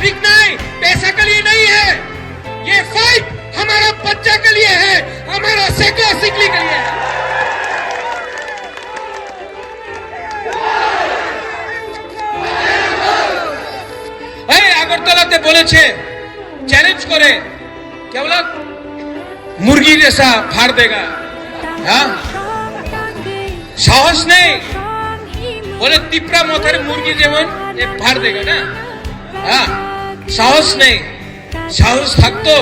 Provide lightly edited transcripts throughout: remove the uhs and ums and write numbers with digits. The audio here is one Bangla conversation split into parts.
रिगनाई पैसा के लिए नहीं है, ये फाइट हमारा बच्चा के लिए है, हमारा सेकला सिकली के लिए है। আগরতলাতে বলেছে চ্যালেঞ্জ করে क्या बोला मुर्गी जैसा फाड़ देगा, हाँ साहस नहीं बोले तिपरा माथार मुर्गी जेमन ये फाड़ देगा ना, हाँ साहस नहीं, साहस থাকতো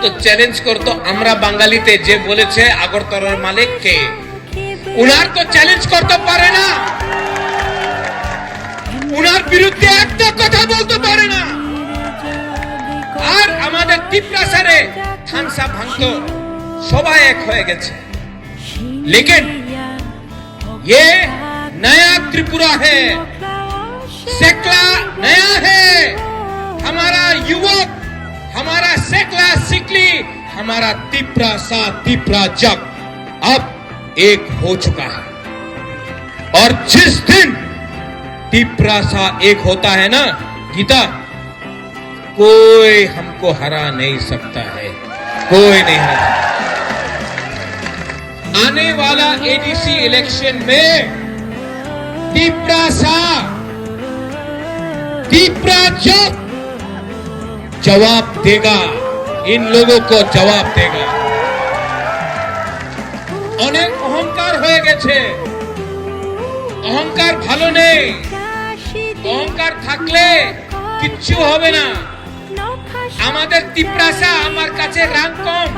তো চ্যালেঞ্জ করতো। আমরা বাঙালিতে যে বলেছে আগরতলার মালিক কে, উনার তো চ্যালেঞ্জ করতে পারে না, উনার বিরুদ্ধে একটা কথা বলতে পারে না। আর আমাদের তিপ্রাসারে থানসা ভাঙতো, সবাই এক হয়ে গেছে। लेकिन ये नया त्रिपुरा है, सेकला नया है, हमारा युवक, हमारा सेकला सिकली, हमारा तिप्रासा तिप्रा जग अब एक हो चुका है। और जिस दिन तिप्रासा एक होता है ना गीता, कोई हमको हरा नहीं सकता है, कोई नहीं हरा। आने वाला एडीसी इलेक्शन में तिप्रासा तिप्रा जग जवाब देगा, इन लोगों को जवाब देगा। অনেক অহংকার হয়ে গেছে, অহংকার ভালো নেই, অহংকার থাকলে কিচ্ছু হবে না। আমাদের তিপ্রাসা আমার কাছে রাং কম,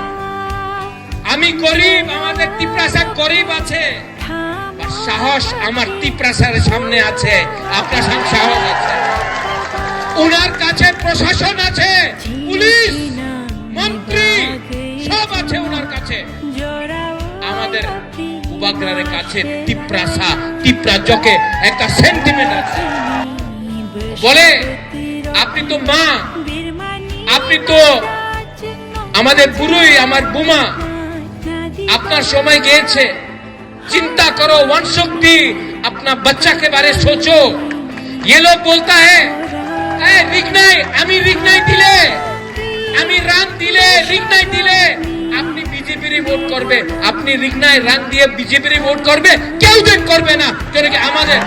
আমি গরিব, আমাদের তিপ্রাসা গরিব আছে, সাহস আমার তিপ্রাসার সামনে আছে, আপনার সামনে সাহস আছে। উনার কাছে প্রশাসন আছে, পুলিশ মন্ত্রী সব আছে উনার কাছে। আমাদের উবাগ্রারের কাছে তিপ্রাসা তিপ্রা জকে একটা সেন্টিমেন্ট আছে। বলে আপনি তো মা, আপনি তো আমাদের বুড়ি, আমার বুমা, আপনার সময় গিয়েছে, चिंता करो वन शक्ति, अपना बच्चा के बारे सोचो। ये लोग बोलता है रिगनाई, आमी रिगनाई दिले, आमी रान दिले, रिगनाई दिले, আপনি বিজেপির ভোট করবে, আপনি রিগনাই রান দিয়ে বিজেপির ভোট করবে, কেউ দেন করবে না, কারণ কি আমাদের